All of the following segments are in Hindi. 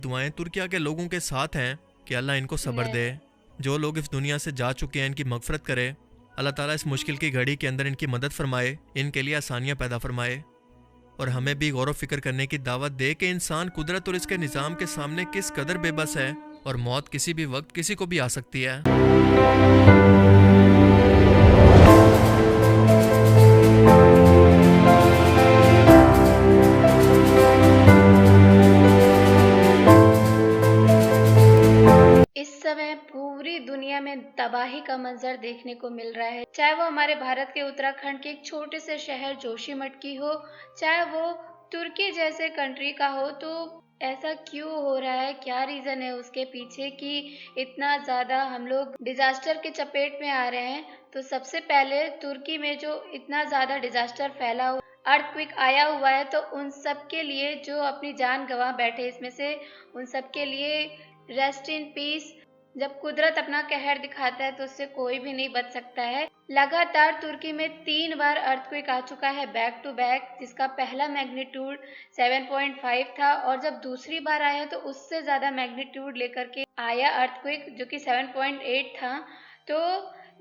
दुआएं तुर्किया के लोगों के साथ हैं कि अल्लाह इनको सब्र दे। जो लोग इस दुनिया से जा चुके हैं इनकी मगफरत करे। अल्लाह ताला इस मुश्किल की घड़ी के अंदर इनकी मदद फरमाए, इनके लिए आसानियां पैदा फरमाए। और हमें भी गौर व फिक्र करने की दावत दे कि इंसान कुदरत और इसके निज़ाम के सामने किस कदर बेबस है और मौत किसी भी वक्त किसी को भी आ सकती है। इस समय पूरी दुनिया में तबाही का मंजर देखने को मिल रहा है, चाहे वो हमारे भारत के उत्तराखंड के एक छोटे से शहर जोशीमठ की हो, चाहे वो तुर्की जैसे कंट्री का हो। तो ऐसा क्यों हो रहा है, क्या रीजन है उसके पीछे कि इतना ज्यादा हम लोग डिजास्टर के चपेट में आ रहे हैं। तो सबसे पहले तुर्की में जो इतना ज्यादा डिजास्टर फैला हुआ, अर्थक्वेक आया हुआ है, तो उन सब के लिए जो अपनी जान गंवा बैठे इसमें से, उन सब के लिए रेस्ट इन पीस। जब कुदरत अपना कहर दिखाता है तो उससे कोई भी नहीं बच सकता है। लगातार तुर्की में 3 बार अर्थक्वेक आ चुका है बैक टू बैक, जिसका पहला मैग्नीट्यूड 7.5 था और जब दूसरी बार आया तो उससे ज्यादा मैग्नीट्यूड लेकर के आया अर्थक्वेक, जो कि 7.8 था। तो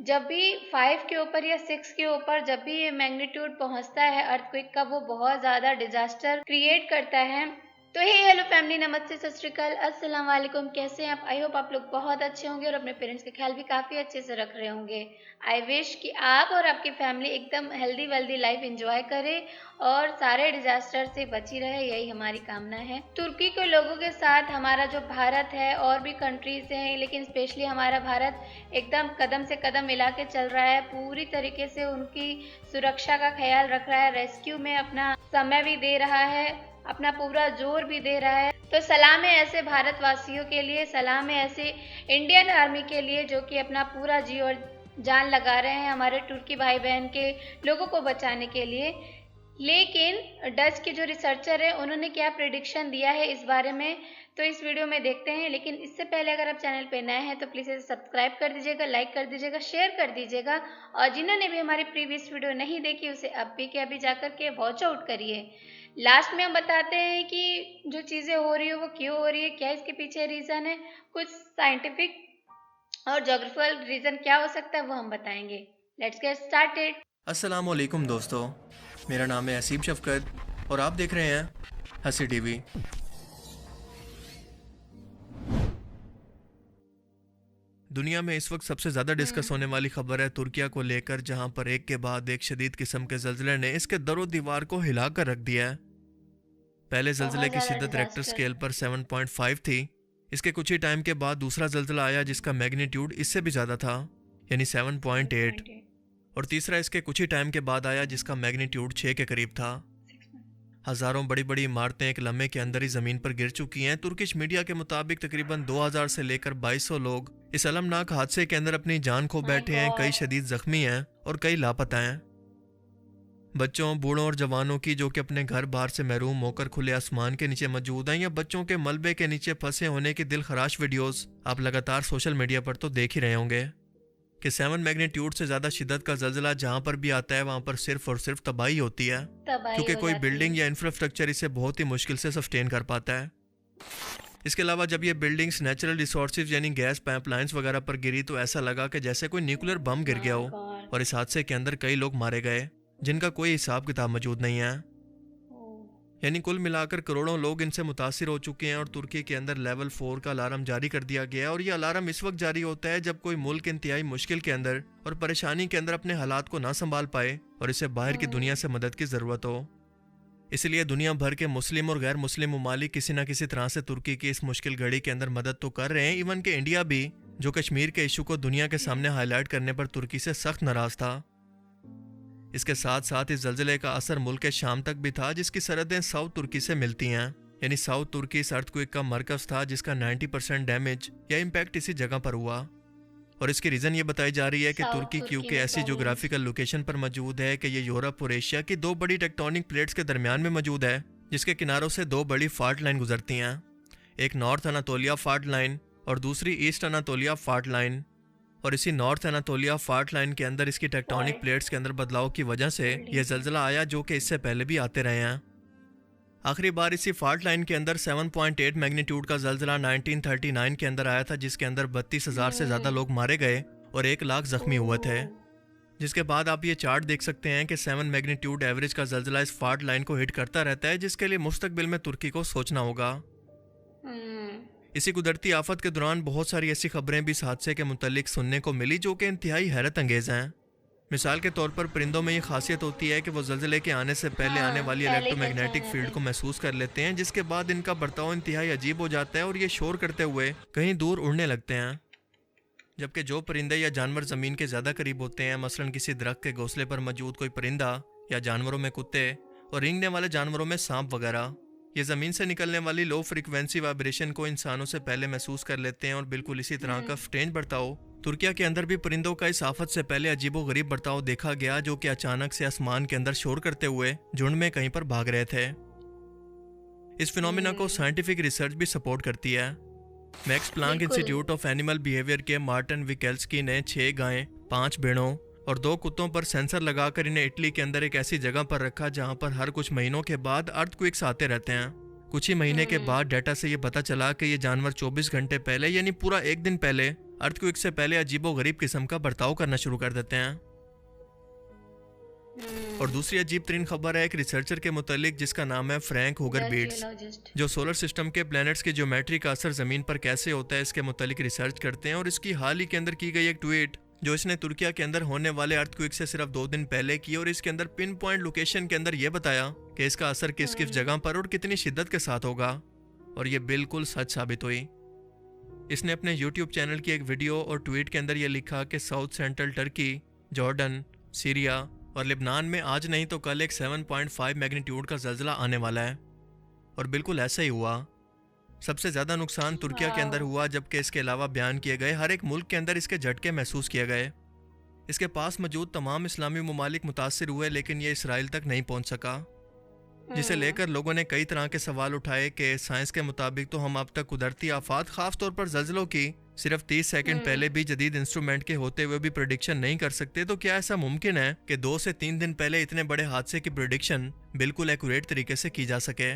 जब भी 5 के ऊपर या 6 के ऊपर जब भी ये मैग्नीट्यूड पहुंचता है अर्थक्वेक का, वो बहुत ज्यादा डिजास्टर क्रिएट करता है। तो हे हेलो फैमिली, नमस्ते, सत श्री अकाल, अस्सलाम वालेकुम। कैसे हैं आप? आई होप आप लोग बहुत अच्छे होंगे और अपने पेरेंट्स का ख्याल भी काफ़ी अच्छे से रख रहे होंगे। आई विश कि आप और आपकी फैमिली एकदम हेल्दी वेल्दी लाइफ एंजॉय करें और सारे डिजास्टर से बची रहे, यही हमारी कामना है। तुर्की के लोगों के साथ हमारा जो भारत है और भी कंट्रीज हैं, लेकिन स्पेशली हमारा भारत एकदम कदम से कदम मिला के चल रहा है। पूरी तरीके से उनकी सुरक्षा का ख्याल रख रहा है, रेस्क्यू में अपना समय भी दे रहा है, अपना पूरा जोर भी दे रहा है। तो सलाम है ऐसे भारतवासियों के लिए, सलाम है ऐसे इंडियन आर्मी के लिए जो कि अपना पूरा जी और जान लगा रहे हैं हमारे तुर्की भाई बहन के लोगों को बचाने के लिए। लेकिन डच के जो रिसर्चर है उन्होंने क्या प्रिडिक्शन दिया है इस बारे में, तो इस वीडियो में देखते हैं। लेकिन इससे पहले अगर आप चैनल पे नए हैं तो प्लीज़ इसे सब्सक्राइब कर दीजिएगा, लाइक कर दीजिएगा, शेयर कर दीजिएगा, और जिन्होंने भी हमारी प्रीवियस वीडियो नहीं देखी उसे अब भी के अभी जाकर के वॉच आउट करिए। लास्ट में हम बताते हैं कि जो चीज़ें हो रही है वो क्यों हो रही है, क्या इसके पीछे रीज़न है, कुछ साइंटिफिक और ज्योग्राफिकल रीज़न क्या हो सकता है वो हम बताएंगे। Let's get started. अस्सलाम वालेकुम दोस्तों, मेरा नाम है असीम शफकत और आप देख रहे हैं हंसी टीवी। दुनिया में इस वक्त सबसे ज़्यादा डिस्कस होने वाली खबर है तुर्किया को लेकर, जहां पर एक के बाद एक शदीद किस्म के जल्जले ने इसके दरो दीवार को हिला कर रख दिया है। पहले जल्जले की शिद्दत रेक्टर स्केल पर 7.5 थी। इसके कुछ ही टाइम के बाद दूसरा जल्जला आया जिसका मैग्नीट्यूड इससे भी ज़्यादा था, यानी 7.8। और तीसरा इसके कुछ ही टाइम के बाद आया जिसका मैग्नीट्यूड 6 के करीब था। हज़ारों बड़ी बड़ी इमारतें एक लम्हे के अंदर ही ज़मीन पर गिर चुकी हैं। तुर्किश मीडिया के मुताबिक तकरीबन 2000 से लेकर 2200 लोग इस अलमनाक हादसे के अंदर अपनी जान खो बैठे हैं, कई शदीद जख्मी हैं और कई लापता हैं। बच्चों, बूढ़ों और जवानों की जो कि अपने घर बाहर से महरूम होकर खुले आसमान के नीचे मौजूद हैं, या बच्चों के मलबे के नीचे फंसे होने की दिल खराश वीडियोस आप लगातार सोशल मीडिया पर तो देख ही रहे होंगे कि 7 मैग्नीट्यूड से ज़्यादा शिद्दत का जल्जला जहाँ पर भी आता है वहाँ पर सिर्फ और सिर्फ तबाही होती है, क्योंकि कोई बिल्डिंग या इंफ्रास्ट्रक्चर इसे बहुत ही मुश्किल से सस्टेन कर पाता है। इसके अलावा जब ये बिल्डिंग्स नेचुरल रिसोर्सेज यानी गैस पाइपलाइंस वगैरह पर गिरी तो ऐसा लगा कि जैसे कोई न्यूक्लियर बम गिर गया हो, और इस हादसे के अंदर कई लोग मारे गए जिनका कोई हिसाब किताब मौजूद नहीं है। यानी कुल मिलाकर करोड़ों लोग इनसे मुतासिर हो चुके हैं और तुर्की के अंदर लेवल 4 का अलार्म जारी कर दिया गया है। और ये अलार्म इस वक्त जारी होता है जब कोई मुल्क इंतहाई मुश्किल के अंदर और परेशानी के अंदर अपने हालात को ना संभाल पाए और इसे बाहर की दुनिया से मदद की ज़रूरत हो। इसलिए दुनिया भर के मुस्लिम और गैर मुस्लिम ममालिक किसी न किसी तरह से तुर्की की इस मुश्किल घड़ी के अंदर मदद तो कर रहे हैं। इवन के इंडिया भी, जो कश्मीर के इशू को दुनिया के सामने हाईलाइट करने पर तुर्की से सख्त नाराज था। इसके साथ साथ इस जल्जले का असर मुल्क के शाम तक भी था, जिसकी सरहदें साउथ तुर्की से मिलती हैं। यानी साउथ तुर्की इस अर्थक्वेक का मरकज था जिसका 90% डैमेज या इम्पैक्ट इसी जगह पर हुआ। और इसकी रीज़न ये बताई जा रही है कि तुर्की क्योंकि ऐसी जोग्राफिकल लोकेशन पर मौजूद है कि ये यूरोप और एशिया की 2 बड़ी टेक्टोनिक प्लेट्स के दरमियान में मौजूद है, जिसके किनारों से 2 बड़ी फाल्ट लाइन गुजरती हैं, एक नॉर्थ अनातोलिया फाल्ट लाइन और दूसरी ईस्ट अनातोलिया फाल्ट लाइन। और इसी नॉर्थ अनातोलिया फाल्ट लाइन के अंदर इसकी टेक्टोनिक प्लेट्स के अंदर बदलाव की वजह से यह जल्जला आया, जो कि इससे पहले भी आते रहे हैं। आखिरी बार इसी फॉल्ट लाइन के अंदर 7.8 मैग्नीट्यूड का जल्जला 1939 के अंदर आया था, जिसके अंदर 32,000 से ज़्यादा लोग मारे गए और 1 लाख जख्मी हुए थे। जिसके बाद आप ये चार्ट देख सकते हैं कि 7 मैग्नीट्यूड एवरेज का जल्जला इस फॉल्ट लाइन को हिट करता रहता है, जिसके लिए मुस्तकबिल में तुर्की को सोचना होगा। इसी कुदरती आफत के दौरान बहुत सारी ऐसी खबरें भी इस हादसे के मुतालिक सुनने को मिली जो कि इंतहाई हैरत अंगेज हैं। मिसाल के तौर पर परिंदों में ये खासियत होती है कि वो जल्जले के आने से पहले आने वाली पहले इलेक्ट्रोमैग्नेटिक पहचान फील्ड लेते को महसूस कर लेते हैं, जिसके बाद इनका बर्ताव इंतहाई अजीब हो जाता है और ये शोर करते हुए कहीं दूर उड़ने लगते हैं। जबकि जो परिंदे या जानवर ज़मीन के ज़्यादा करीब होते हैं, मसलन किसी दरख्त के घोंसले पर मौजूद कोई परिंदा या जानवरों में कुत्ते और रेंगने वाले जानवरों में सांप वगैरह, ये ज़मीन से निकलने वाली लो फ्रिक्वेंसी वाइब्रेशन को इंसानों से पहले महसूस कर लेते हैं। और बिल्कुल इसी तरह का स्ट्रेंज बर्ताव तुर्किया के अंदर भी परिंदों का इस आफत से पहले अजीबो गरीब बर्ताव देखा गया, जो कि अचानक से आसमान के अंदर शोर करते हुए झुंड में कहीं पर भाग रहे थे। इस फिनोमिना को साइंटिफिक रिसर्च भी सपोर्ट करती है। मैक्स प्लांक बिल्कुल। इंस्टीट्यूट ऑफ एनिमल बिहेवियर के मार्टिन विकेल्स्की ने 6 गायें, 5 भेड़ों और 2 कुत्तों पर सेंसर लगाकर इन्हें इटली के अंदर एक ऐसी जगह पर रखा जहां पर हर कुछ महीनों के बाद अर्थक्वेक्स आते रहते हैं। कुछ ही महीने के बाद डाटा से ये पता चला कि ये जानवर 24 घंटे पहले यानी पूरा एक दिन पहले अर्थक्वेक से पहले अजीबो गरीब किस्म का बर्ताव करना शुरू कर देते हैं। और दूसरी अजीब तरीन खबर है एक रिसर्चर के मुतालिक, जिसका नाम है फ्रैंक हुगर बीट्स, Archaeologist। जो सोलर सिस्टम के प्लैनेट्स की ज्योमेट्री का असर ज़मीन पर कैसे होता है इसके मुतालिक रिसर्च करते हैं। और इसकी हाल ही के अंदर की गई एक ट्वीट जो इसने तुर्किया के अंदर होने वाले अर्थक्वेक से सिर्फ 2 दिन पहले की, और इसके अंदर पिन पॉइंट लोकेशन के अंदर यह बताया कि इसका असर किस किस जगह पर और कितनी शिद्दत के साथ होगा, और ये बिल्कुल सच साबित हुई। इसने अपने यूट्यूब चैनल की एक वीडियो और ट्वीट के अंदर यह लिखा कि south central Turkey, Jordan, Syria और लेबनान में आज नहीं तो कल एक 7.5 मैग्नीट्यूड का जल्जला आने वाला है। और बिल्कुल ऐसा ही हुआ। सबसे ज़्यादा नुकसान तुर्किया के अंदर हुआ, जबकि इसके अलावा बयान किए गए हर एक मुल्क के अंदर इसके झटके महसूस किए गए। इसके पास मौजूद तमाम इस्लामी ममालिक मुतासिर हुए, लेकिन ये इसराइल तक नहीं पहुंच सका, जिसे लेकर लोगों ने कई तरह के सवाल उठाए कि साइंस के मुताबिक तो हम अब तक कुदरती आफात, खास तौर पर जल्जलों की सिर्फ 30 सेकंड पहले भी जदीद इंस्ट्रूमेंट के होते हुए भी प्रेडिक्शन नहीं कर सकते, तो क्या ऐसा मुमकिन है कि 2 से 3 दिन पहले इतने बड़े हादसे की प्रेडिक्शन बिल्कुल एक्यूरेट तरीके से की जा सके?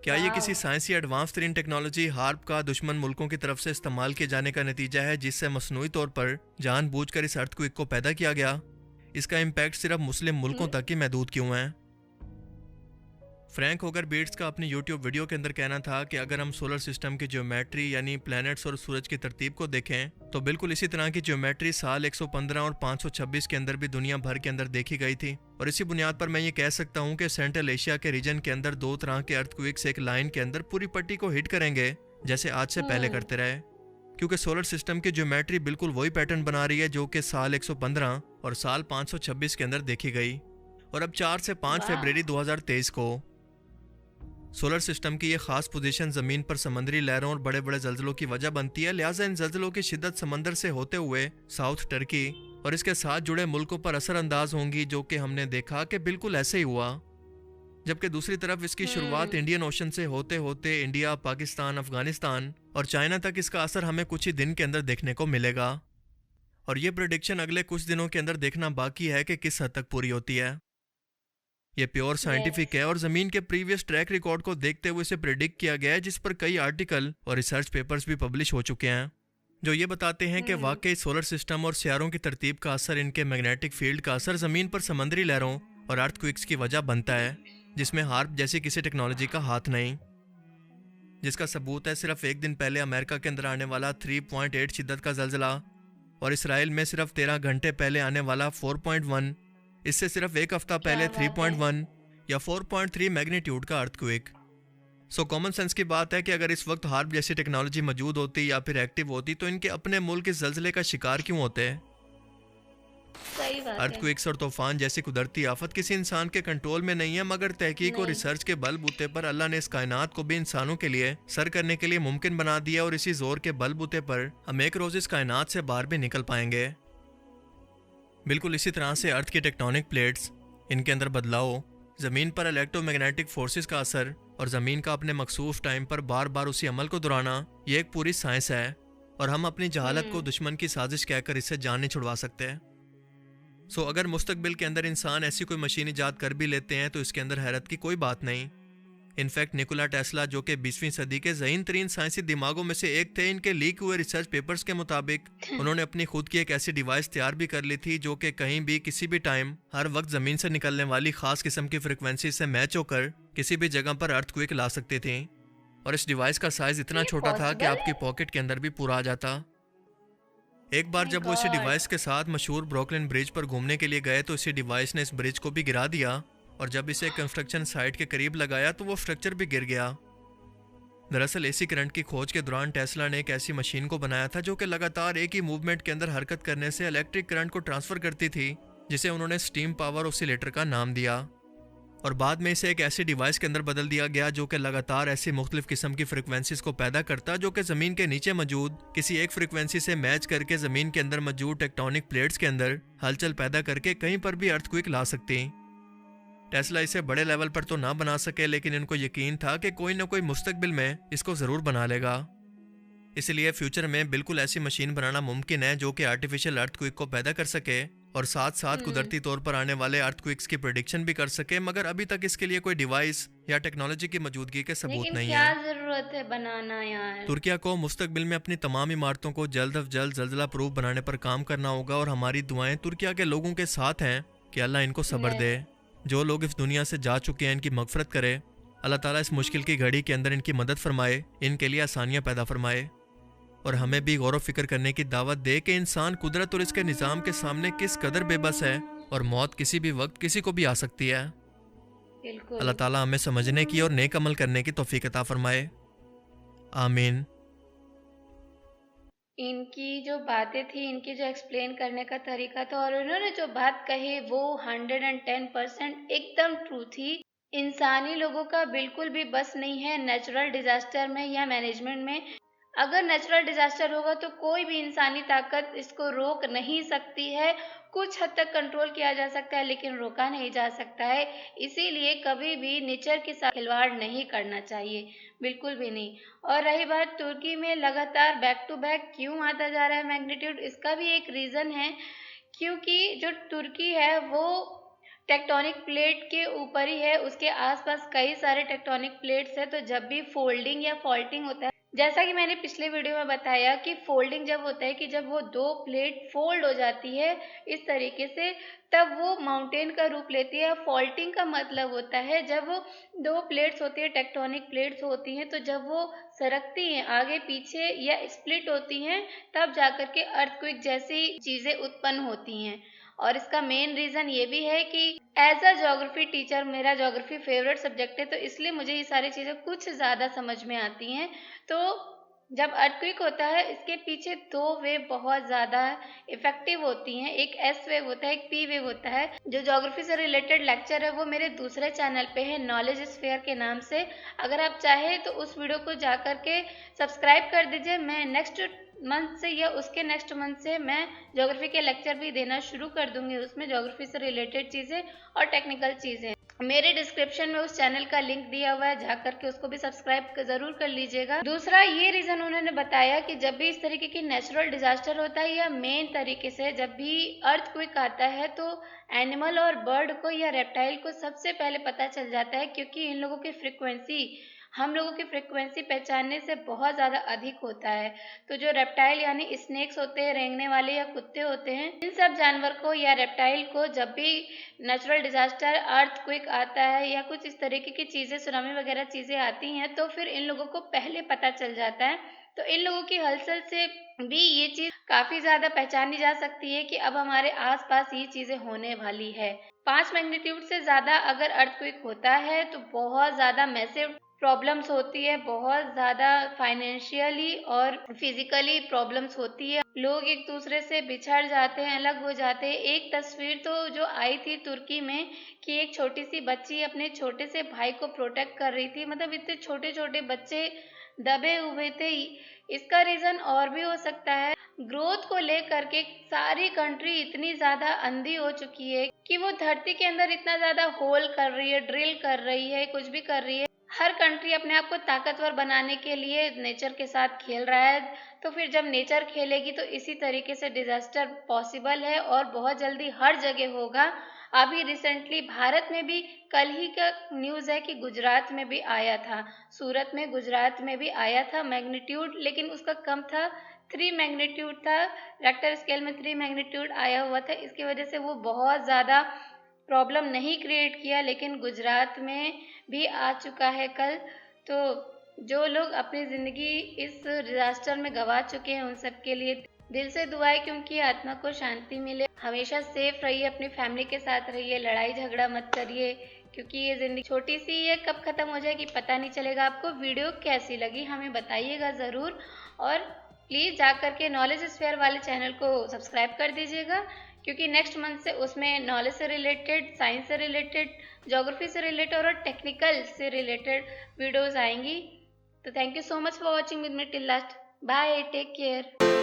क्या ये किसी साइंसी एडवांस तरीन टेक्नोलॉजी हार्प का दुश्मन मुल्कों की तरफ से इस्तेमाल किए जाने का नतीजा है, जिससे मसनूई तौर पर जानबूझकर इस अर्थक्वेक को पैदा किया गया? इसका इम्पैक्ट सिर्फ मुस्लिम मुल्कों तक ही महदूद क्यों है? फ्रैंक होगर बीट्स का अपनी यूट्यूब वीडियो के अंदर कहना था कि अगर हम सोलर सिस्टम की ज्योमेट्री यानी प्लैनेट्स और सूरज की तरतीब को देखें तो बिल्कुल इसी तरह की ज्योमेट्री साल 115 और 526 के अंदर भी दुनिया भर के अंदर देखी गई थी। और इसी बुनियाद पर मैं ये कह सकता हूँ कि सेंट्रल एशिया के रीजन के अंदर 2 तरह के अर्थक्वेक्स एक लाइन के अंदर पूरी पट्टी को हिट करेंगे, जैसे आज से पहले करते रहे, क्योंकि सोलर सिस्टम की ज्योमेट्री बिल्कुल वही पैटर्न बना रही है जो कि साल 115 और साल 526 के अंदर देखी गई। और अब 4 से 5 फरवरी 2023 को सोलर सिस्टम की ये खास पोजीशन ज़मीन पर समंदरी लहरों और बड़े बड़े जल्जलों की वजह बनती है। लिहाजा इन जल्जलों की शिद्दत समंदर से होते हुए साउथ टर्की और इसके साथ जुड़े मुल्कों पर असरअंदाज होंगी, जो कि हमने देखा कि बिल्कुल ऐसे ही हुआ। जबकि दूसरी तरफ इसकी शुरुआत इंडियन ओशन से होते होते इंडिया, पाकिस्तान, अफगानिस्तान और चाइना तक इसका असर हमें कुछ ही दिन के अंदर देखने को मिलेगा। और ये प्रेडिक्शन अगले कुछ दिनों के अंदर देखना बाकी है कि किस हद तक पूरी होती है। ये प्योर साइंटिफिक है और ज़मीन के प्रीवियस ट्रैक रिकॉर्ड को देखते हुए इसे प्रेडिक्ट किया गया है, जिस पर कई आर्टिकल और रिसर्च पेपर्स भी पब्लिश हो चुके हैं, जो ये बताते हैं कि वाकई सोलर सिस्टम और सियारों की तरतीब का असर, इनके मैग्नेटिक फील्ड का असर ज़मीन पर समंदरी लहरों और अर्थक्वेक्स की वजह बनता है, जिसमें हार्प जैसी किसी टेक्नोलॉजी का हाथ नहीं। जिसका सबूत है सिर्फ एक दिन पहले अमेरिका के अंदर आने वाला 3.8 शिद्दत का जल्जला और इसराइल में सिर्फ 13 घंटे पहले आने वाला 4.1, इससे सिर्फ एक हफ्ता पहले 3.1 या 4.3 मैग्नीट्यूड का अर्थक्वेक। सो कॉमन सेंस की बात है कि अगर इस वक्त हार्प जैसी टेक्नोलॉजी मौजूद होती या फिर एक्टिव होती तो इनके अपने मुल्क इस जल्जले का शिकार क्यों होते हैं? सही बात है। अर्थक्वेक्स और तूफान जैसी कुदरती आफत किसी इंसान के कंट्रोल में नहीं है, मगर तहकीक और रिसर्च के बलबूते पर अल्लाह ने इस कायनात को भी इंसानों के लिए सर करने के लिए मुमकिन बना दिया, और इसी जोर के बलबूते पर हम एक रोज इस कायनात से बाहर भी निकल पाएंगे। बिल्कुल इसी तरह से अर्थ की टेक्टोनिक प्लेट्स, इनके अंदर बदलाव, ज़मीन पर इलेक्ट्रोमैग्नेटिक फोर्सेस का असर और ज़मीन का अपने मखसूस टाइम पर बार बार उसी अमल को दोहराना, ये एक पूरी साइंस है, और हम अपनी जहालत को दुश्मन की साजिश कहकर इससे जान नहीं छुड़वा सकते। सो अगर मुस्तकबिल के अंदर इंसान ऐसी कोई मशीन ईजाद कर भी लेते हैं तो इसके अंदर हैरत की कोई बात नहीं, इनफैक्ट निकोला टेस्ला, जो कि 20वीं सदी के ज़हीन तरीन साइंसी दिमागों में से एक थे, इनके लीक हुए रिसर्च पेपर्स के मुताबिक उन्होंने अपनी खुद की एक ऐसी डिवाइस तैयार भी कर ली थी जो कि कहीं भी किसी भी टाइम हर वक्त ज़मीन से निकलने वाली खास किस्म की फ्रिक्वेंसी से मैच होकर किसी भी जगह पर अर्थक्वेक ला सकती थी। और इस डिवाइस का साइज इतना ये छोटा था कि पॉसिबल आपकी है? पॉकेट के अंदर भी पूरा आ जाता। एक बार माय जब वो इसी गॉड! डिवाइस के साथ मशहूर ब्रुकलिन ब्रिज पर घूमने के लिए गए तो इसी डिवाइस ने इस ब्रिज को भी गिरा दिया, और जब इसे कंस्ट्रक्शन साइट के करीब लगाया तो वो स्ट्रक्चर भी गिर गया। दरअसल एसी करंट की खोज के दौरान टेस्ला ने एक ऐसी मशीन को बनाया था जो कि लगातार एक ही मूवमेंट के अंदर हरकत करने से इलेक्ट्रिक करंट को ट्रांसफर करती थी, जिसे उन्होंने स्टीम पावर ऑसिलेटर का नाम दिया। और बाद में इसे एक ऐसी डिवाइस के अंदर बदल दिया गया जो कि लगातार ऐसी मुख्तलिफ किस्म की फ्रिक्वेंसीज को पैदा करता, जो कि ज़मीन के नीचे मौजूद किसी एक फ्रिक्वेंसी से मैच करके ज़मीन के अंदर मौजूद टेक्टोनिक प्लेट्स के अंदर हलचल पैदा करके कहीं पर भी अर्थक्वेक ला सकती। टेस्ला इसे बड़े लेवल पर तो ना बना सके, लेकिन इनको यकीन था कि कोई ना कोई मुस्तकबिल में इसको ज़रूर बना लेगा। इसलिए फ्यूचर में बिल्कुल ऐसी मशीन बनाना मुमकिन है जो कि आर्टिफिशियल अर्थक्वेक को पैदा कर सके और साथ साथ हम्म कुदरती तौर पर आने वाले अर्थक्वेक्स की प्रेडिक्शन भी कर सके, मगर अभी तक इसके लिए कोई डिवाइस या टेक्नोलॉजी की मौजूदगी के सबूत लेकिन नहीं क्या है। जरूरत है बनाना यार? तुर्किया को मुस्तकबिल में अपनी तमाम इमारतों को जल्द अज जल्द जल्जला प्रूफ बनाने पर काम करना होगा, और हमारी दुआएं तुर्किया के लोगों के साथ हैं कि अल्लाह इनको सब्र यस। दे। जो लोग इस दुनिया से जा चुके हैं इनकी मगफरत करे। अल्लाह ताला इस मुश्किल की घड़ी के अंदर इनकी मदद फरमाए, इनके लिए आसानियां पैदा फरमाए, और हमें भी गौर व फिक्र करने की दावत दे कि इंसान कुदरत और इसके निज़ाम के सामने किस कदर बेबस है और मौत किसी भी वक्त किसी को भी आ सकती है। बिल्कुल। अल्लाह ताला हमें समझने की और नेक अमल करने की तौफीक अता फरमाए। आमीन। इनकी जो बातें थी, इनकी जो एक्सप्लेन करने का तरीका था और उन्होंने जो बात कही वो 110% एकदम ट्रू थी। इंसानी लोगों का बिल्कुल भी बस नहीं है नेचुरल डिजास्टर में या मैनेजमेंट में। अगर नेचुरल डिजास्टर होगा तो कोई भी इंसानी ताकत इसको रोक नहीं सकती है। कुछ हद तक कंट्रोल किया जा सकता है लेकिन रोका नहीं जा सकता है। इसीलिए कभी भी नेचर के साथ खिलवाड़ नहीं करना चाहिए, बिल्कुल भी नहीं। और रही बात तुर्की में लगातार बैक टू बैक क्यों आता जा रहा है मैग्नीट्यूड, इसका भी एक रीज़न है, क्योंकि जो तुर्की है वो टेक्टोनिक प्लेट के ऊपर ही है, उसके आसपास कई सारे टेक्टोनिक प्लेट्स हैं। तो जब भी फोल्डिंग या फॉल्टिंग होता है, जैसा कि मैंने पिछले वीडियो में बताया कि फोल्डिंग जब होता है कि जब वो दो प्लेट फोल्ड हो जाती है इस तरीके से, तब वो माउंटेन का रूप लेती है। फॉल्टिंग का मतलब होता है जब वो दो प्लेट्स होती है, टेक्टोनिक प्लेट्स होती हैं, तो जब वो सरकती हैं आगे पीछे या स्प्लिट होती हैं, तब जाकर के अर्थक्वेक जैसी चीज़ें उत्पन्न होती हैं। और इसका मेन रीज़न ये भी है कि एज अ ज्योग्राफी टीचर, मेरा ज्योग्राफी फेवरेट सब्जेक्ट है, तो इसलिए मुझे ये सारी चीज़ें कुछ ज़्यादा समझ में आती हैं। तो जब अर्थक्वेक होता है इसके पीछे दो वेव बहुत ज़्यादा इफेक्टिव होती हैं, एक एस वेव होता है, एक पी वेव होता है। जो ज्योग्राफी से रिलेटेड लेक्चर है वो मेरे दूसरे चैनल पे है, नॉलेज स्फीयर के नाम से। अगर आप चाहें तो उस वीडियो को जा कर के सब्सक्राइब कर दीजिए। मैं नेक्स्ट मंथ से या उसके नेक्स्ट मंथ से मैं ज्योग्राफी के लेक्चर भी देना शुरू कर दूंगी, उसमें ज्योग्राफी से रिलेटेड चीज़ें और टेक्निकल चीज़ें। मेरे डिस्क्रिप्शन में उस चैनल का लिंक दिया हुआ है, जा करके उसको भी सब्सक्राइब जरूर कर लीजिएगा। दूसरा ये रीजन उन्होंने बताया कि जब भी इस तरीके की नेचुरल डिजास्टर होता है या मेन तरीके से जब भी अर्थक्वेक आता है तो एनिमल और बर्ड को या रेप्टाइल को सबसे पहले पता चल जाता है, क्योंकि इन लोगों की फ्रिक्वेंसी हम लोगों की फ्रिक्वेंसी पहचानने से बहुत ज़्यादा अधिक होता है। तो जो रेप्टाइल यानी स्नेक्स होते हैं, रेंगने वाले या कुत्ते होते हैं, इन सब जानवर को या रेप्टाइल को जब भी नेचुरल डिजास्टर अर्थक्वेक आता है या कुछ इस तरीके की चीज़ें, सुनामी वगैरह चीज़ें आती हैं, तो फिर इन लोगों को पहले पता चल जाता है। तो इन लोगों की हलचल से भी ये चीज़ काफ़ी ज़्यादा पहचानी जा सकती है कि अब हमारे आसपास ये चीज़ें होने वाली है। 5 मैग्नीट्यूड से ज़्यादा अगर अर्थक्वेक होता है तो बहुत ज़्यादा मैसिव प्रॉब्लम्स होती है, बहुत ज़्यादा फाइनेंशियली और फिजिकली प्रॉब्लम्स होती है। लोग एक दूसरे से बिछड़ जाते हैं, अलग हो जाते हैं। एक तस्वीर तो जो आई थी तुर्की में कि एक छोटी सी बच्ची अपने छोटे से भाई को प्रोटेक्ट कर रही थी, मतलब इतने छोटे छोटे बच्चे दबे हुए थे। इसका रीज़न और भी हो सकता है, ग्रोथ को लेकर के सारी कंट्री इतनी ज़्यादा अंधी हो चुकी है कि वो धरती के अंदर इतना ज़्यादा होल कर रही है, ड्रिल कर रही है, कुछ भी कर रही है। हर कंट्री अपने आप को ताकतवर बनाने के लिए नेचर के साथ खेल रहा है। तो फिर जब नेचर खेलेगी तो इसी तरीके से डिजास्टर पॉसिबल है और बहुत जल्दी हर जगह होगा। अभी रिसेंटली भारत में भी कल ही का न्यूज़ है कि गुजरात में भी आया था, सूरत में गुजरात में भी आया था मैग्नीट्यूड, लेकिन उसका कम था, 3 मैग्नीट्यूड था, रेक्टर स्केल में 3 मैग्नीट्यूड आया हुआ था। इसकी वजह से वो बहुत ज़्यादा प्रॉब्लम नहीं क्रिएट किया, लेकिन गुजरात में भी आ चुका है कल। तो जो लोग अपनी ज़िंदगी इस डिज़ास्टर में गंवा चुके हैं उन सब के लिए दिल से दुआ है कि उनकी आत्मा को शांति मिले। हमेशा सेफ रहिए, अपनी फैमिली के साथ रहिए, लड़ाई झगड़ा मत करिए, क्योंकि ये ज़िंदगी छोटी सी है, कब ख़त्म हो जाएगी पता नहीं चलेगा। आपको वीडियो कैसी लगी हमें बताइएगा ज़रूर, और प्लीज़ जाकर के नॉलेज स्फेयर वाले चैनल को सब्सक्राइब कर दीजिएगा, क्योंकि नेक्स्ट मंथ से उसमें नॉलेज से रिलेटेड, साइंस से रिलेटेड, ज्योग्राफी से रिलेटेड और टेक्निकल से रिलेटेड वीडियोज़ आएंगी। तो thank you so much for watching with me till last. Bye, take care.